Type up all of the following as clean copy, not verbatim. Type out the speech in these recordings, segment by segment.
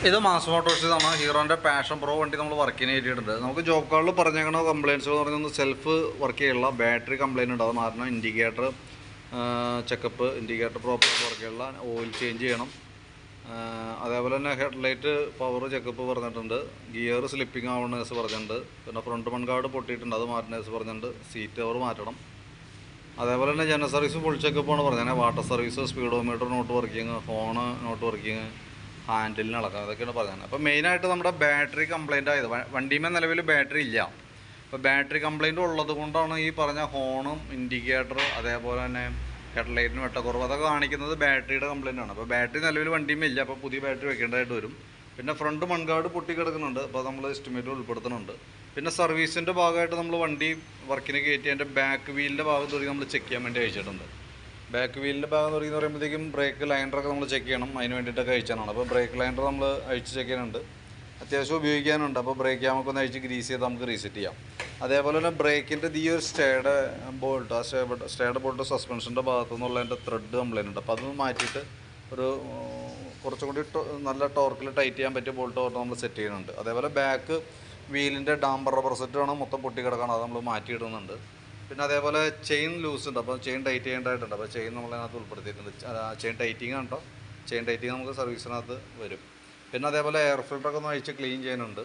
ഇത് mass മോട്ടോഴ്സിലാണ്. ഹീറോൻ്റെ passion pro വണ്ടി നമ്മൾ വർക്കിന് കയറ്റിയിട്ടുണ്ട്. നമുക്ക് ജോബ് കാർഡിൽ പറഞ്ഞേക്കണ കംപ്ലയിൻസുകൾ എന്ന് പറഞ്ഞാൽ സെൽഫ് വർക്ക് ചെയ്യുള്ള ബാറ്ററി കംപ്ലയിൻറ്റ് ഉണ്ടാകും. കാരണം indicator checkup, indicator proper work ചെയ്യുള്ള ഓയിൽ ചേഞ്ച് ചെയ്യണം. അതേപോലെ തന്നെ ഹെഡ്ലൈറ്റ് പവർ ചെക്കപ്പ് പറഞ്ഞിട്ടുണ്ട്. ഗിയർ സ്ലിപ്പിംഗ് ആവണേഴ്സ് പറഞ്ഞിട്ടുണ്ട്. പിന്നെ ഫ്രണ്ട് മൺകാർഡ് പൊട്ടിയിട്ടുണ്ട്, അത് മാറ്റണേഴ്സ് പറഞ്ഞിട്ടുണ്ട്. സീറ്റ് കവർ മാറ്റണം. അതേപോലെ തന്നെ ജനറൽ സർവീസ് ഫുൾ ചെക്കപ്പാണ് പറഞ്ഞത്. Water service, speedometer not working, horn not working, ഹാൻഡിലിന് അളക്കാം, അതൊക്കെയാണ് പറഞ്ഞത്. അപ്പോൾ മെയിനായിട്ട് നമ്മുടെ ബാറ്ററി കംപ്ലയിൻ്റ് ആയത്. വണ്ടിമേ നിലവിൽ ബാറ്ററി ഇല്ല. അപ്പോൾ ബാറ്ററി കംപ്ലയിൻ്റ് ഉള്ളത് കൊണ്ടാണ് ഈ പറഞ്ഞ ഹോണും ഇൻഡിക്കേറ്റർ അതേപോലെ തന്നെ ഹെഡ്ലൈറ്റിന് വെട്ടക്കുറവ് അതൊക്കെ കാണിക്കുന്നത് ബാറ്ററിയുടെ കംപ്ലയിൻ്റ് ആണ്. അപ്പോൾ ബാറ്ററി നിലവിൽ വണ്ടിമേ ഇല്ല. അപ്പോൾ പുതിയ ബാറ്ററി വെക്കേണ്ടതായിട്ട് വരും. പിന്നെ ഫ്രണ്ട് മൺകാർഡ് പൊട്ടിക്കിടക്കുന്നുണ്ട്. അപ്പോൾ നമ്മൾ എസ്റ്റിമേറ്റ് ഉൾപ്പെടുത്തുന്നുണ്ട്. പിന്നെ സർവീസിൻ്റെ ഭാഗമായിട്ട് നമ്മൾ വണ്ടി വർക്കിന് കയറ്റി അതിൻ്റെ ബാക്ക് വീലിൻ്റെ ഭാഗം തുടങ്ങി നമ്മൾ ചെക്ക് ചെയ്യാൻ വേണ്ടി അയച്ചിട്ടുണ്ട്. ബാക്ക് വീലിൻ്റെ ഭാഗം തുടങ്ങി എന്ന് പറയുമ്പോഴത്തേക്കും ബ്രേക്ക് ലൈനറൊക്കെ നമ്മൾ ചെക്ക് ചെയ്യണം. അതിന് വേണ്ടിയിട്ടൊക്കെ അയച്ചാണ്. അപ്പോൾ ബ്രേക്ക് ലൈനർ നമ്മൾ അഴിച്ച് ചെക്ക് ചെയ്യാനുണ്ട്. അത്യാവശ്യം ഉപയോഗിക്കാനുണ്ട്. അപ്പോൾ ബ്രേക്ക് നമുക്ക് ഒന്ന് അഴിച്ച് ഗ്രീസ് ചെയ്ത് നമുക്ക് റീസെറ്റ് ചെയ്യാം. അതേപോലെ തന്നെ ബ്രേക്കിൻ്റെ ഈ ഒരു സ്റ്റേയുടെ ബോൾട്ട്, ആ സ്റ്റേയുടെ ബോൾട്ട് സസ്പെൻഷൻ്റെ ഭാഗത്തു നിന്നുള്ളതിൻ്റെ ത്രെഡ് കംപ്ലയിൻ്റ് ഉണ്ട്. അപ്പോൾ അതൊന്ന് മാറ്റിയിട്ട് ഒരു കുറച്ചും കൂടി നല്ല ടോർക്കിൽ ടൈറ്റ് ചെയ്യാൻ പറ്റിയ ബോൾട്ട് നമ്മൾ സെറ്റ് ചെയ്യുന്നുണ്ട്. അതേപോലെ ബാക്ക് വീലിൻ്റെ ഡാംബർ റബ്ബർ സെറ്റാണ് മൊത്തം പൊട്ടിക്കിടക്കണം, അത് നമ്മൾ മാറ്റിയിടുന്നുണ്ട്. പിന്നെ അതേപോലെ ചെയിൻ ലൂസ് ഉണ്ട്. അപ്പോൾ ചെയിൻ ടൈറ്റ് ചെയ്യേണ്ടതായിട്ടുണ്ട്. അപ്പോൾ ചെയിൻ നമ്മളതിനകത്ത് ഉൾപ്പെടുത്തിയിട്ടുണ്ട്. ചെയിൻ ടൈറ്റിങ് ഉണ്ടോ, ചെയിൻ ടൈറ്റിങ് നമുക്ക് സർവീസിനകത്ത് വരും. പിന്നെ അതേപോലെ എയർ ഫിൽറ്ററൊക്കെ ഒന്ന് അഴിച്ച് ക്ലീൻ ചെയ്യാനുണ്ട്.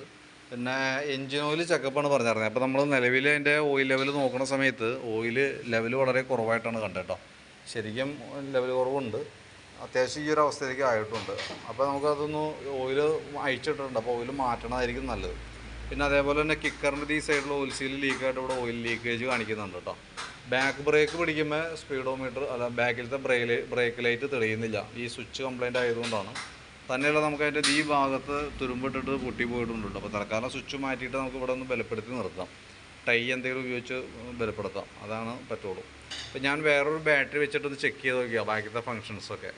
പിന്നെ എൻജിൻ ഓയിൽ ചെക്കപ്പാണ് പറഞ്ഞിരുന്നത്. അപ്പോൾ നമ്മൾ നിലവിൽ അതിൻ്റെ ഓയിൽ ലെവൽ നോക്കുന്ന സമയത്ത് ഓയിൽ ലെവൽ വളരെ കുറവായിട്ടാണ് കണ്ടേട്ടോ. ശരിക്കും ലെവൽ കുറവുണ്ട്. അത്യാവശ്യം ഈ ഒരു അവസ്ഥയിലേക്ക് ആയിട്ടുണ്ട്. അപ്പോൾ നമുക്കതൊന്ന് ഓയിൽ അഴിച്ചിട്ടുണ്ട്. അപ്പോൾ ഓയിൽ മാറ്റണമായിരിക്കും നല്ലത്. പിന്നെ അതേപോലെ തന്നെ കിക്കറിൻ്റെ ഈ സൈഡിൽ ഓയിൽ സീൽ ലീക്കായിട്ട് ഇവിടെ ഓയിൽ ലീക്കേജ് കാണിക്കുന്നുണ്ട് കേട്ടോ. ബാക്ക് ബ്രേക്ക് പിടിക്കുമ്പോൾ സ്പീഡോമീറ്റർ ബാക്കിലത്തെ ബ്രേക്ക് ലൈറ്റ് തെളിയുന്നില്ല. ഈ സ്വിച്ച് കംപ്ലയിൻ്റ് ആയതുകൊണ്ടാണ്. തന്നെയല്ല നമുക്ക് അതിൻ്റെ ഈ ഭാഗത്ത് തുരുമ്പിട്ടിട്ട് പൊട്ടി പോയിട്ടുണ്ട്. അപ്പോൾ തൽക്കാലം സ്വിച്ച് മാറ്റിയിട്ട് നമുക്ക് ഇവിടെ ഒന്ന് ബലപ്പെടുത്തി നിർത്താം. ടൈ എന്തെങ്കിലും ഉപയോഗിച്ച് ബലപ്പെടുത്താം, അതാണ് പറ്റുള്ളൂ. അപ്പോൾ ഞാൻ വേറൊരു ബാറ്ററി വെച്ചിട്ടൊന്ന് ചെക്ക് ചെയ്ത് നോക്കിയാൽ ബാക്കിയത്തെ ഫങ്ഷൻസൊക്കെ.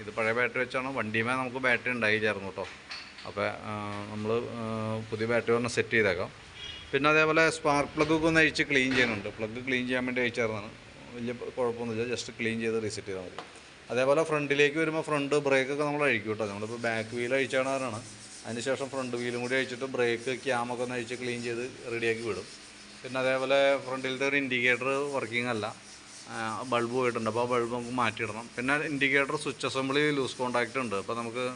ഇത് പഴയ ബാറ്ററി വെച്ചാണ്. വണ്ടിമേ നമുക്ക് ബാറ്ററി ഉണ്ടായില്ലായിരുന്നു കേട്ടോ. അപ്പോൾ നമ്മൾ പുതിയ ബാറ്ററി ഒന്ന് സെറ്റ് ചെയ്തേക്കാം. പിന്നെ അതേപോലെ സ്പാർക്ക് പ്ലഗൊക്കെ ഒന്ന് അഴിച്ച് ക്ലീൻ ചെയ്യുന്നുണ്ട്. പ്ലഗ് ക്ലീൻ ചെയ്യാൻ വേണ്ടി അയച്ചായിരുന്നാണ്. വലിയ കുഴപ്പമൊന്നുമില്ല, ജസ്റ്റ് ക്ലീൻ ചെയ്ത് റീസെറ്റ് ചെയ്താൽ മതി. അതേപോലെ ഫ്രണ്ടിലേക്ക് വരുമ്പോൾ ഫ്രണ്ട് ബ്രേക്കൊക്കെ നമ്മൾ അഴിക്കും കേട്ടോ. നമ്മളിപ്പോൾ ബാക്ക് വീൽ അഴിച്ചാണ്. അതിനുശേഷം ഫ്രണ്ട് വീലും കൂടി അഴിച്ചിട്ട് ബ്രേക്ക് ക്യാമൊക്കെ ഒന്ന് അഴിച്ച് ക്ലീൻ ചെയ്ത് റെഡിയാക്കി വിടും. പിന്നെ അതേപോലെ ഫ്രണ്ടിലത്തെ ഒരു ഇൻഡിക്കേറ്റർ വർക്കിംഗ് അല്ല, ബൾബ് പോയിട്ടുണ്ട്. അപ്പോൾ ആ ബൾബ് നമുക്ക് മാറ്റിയിടണം. പിന്നെ indicator switch assembly loose contact ഉണ്ട്. അപ്പോൾ നമുക്ക്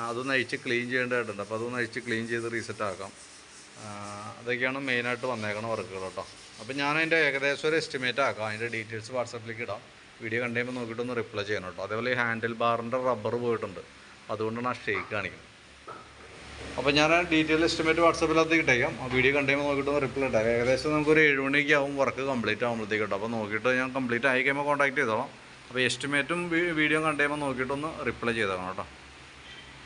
അതൊന്ന് അഴിച്ച് ക്ലീൻ ചെയ്യേണ്ടതായിട്ടുണ്ട്. അപ്പോൾ അതൊന്ന് അഴിച്ച് ക്ലീൻ ചെയ്ത് റീസെറ്റ് ആക്കാം. അതൊക്കെയാണ് മെയിനായിട്ട് വന്നേക്കണ വർക്കുകൾ കേട്ടോ. അപ്പോൾ ഞാൻ അതിൻ്റെ ഏകദേശം ഒരു എസ്റ്റിമേറ്റ് ആക്കാം. അതിൻ്റെ ഡീറ്റെയിൽസ് വാട്സാപ്പിലേക്ക് ഇടാം. വീഡിയോ കണ്ടുകഴിയുമ്പോൾ നോക്കിയിട്ടൊന്ന് റിപ്ലൈ ചെയ്യണം കേട്ടോ. അതേപോലെ ഈ ഹാൻഡിൽ ബാറിൻ്റെ റബ്ബർ പോയിട്ടുണ്ട്, അതുകൊണ്ടാണ് ആ ഷേക്ക് കാണിക്കുന്നത്. അപ്പോൾ ഞാൻ ആ ഡീറ്റെയിൽ എസ്റ്റിമേറ്റ് വാട്സാപ്പിനകത്ത് ഇട്ടേക്കാം. ആ വീഡിയോ കണ്ടുകഴിയുമ്പോൾ നോക്കിയിട്ടൊന്ന് റിപ്ലൈ ഇട്ടേക്കാം. ഏകദേശം നമുക്കൊരു 7 മണിയൊക്കെ ആവും വർക്ക് കംപ്ലീറ്റ് ആകുമ്പോഴത്തേക്ക് കേട്ടോ. അപ്പോൾ നോക്കിയിട്ട് ഞാൻ കംപ്ലീറ്റ് ആയി കഴിയുമ്പോൾ കോൺടാക്ട് ചെയ്തോളാം. അപ്പോൾ എസ്റ്റിമേറ്റും വീഡിയോ കണ്ടുകഴിയുമ്പോൾ നോക്കിയിട്ടൊന്ന് റിപ്ലൈ ചെയ്തേക്കണം കേട്ടോ.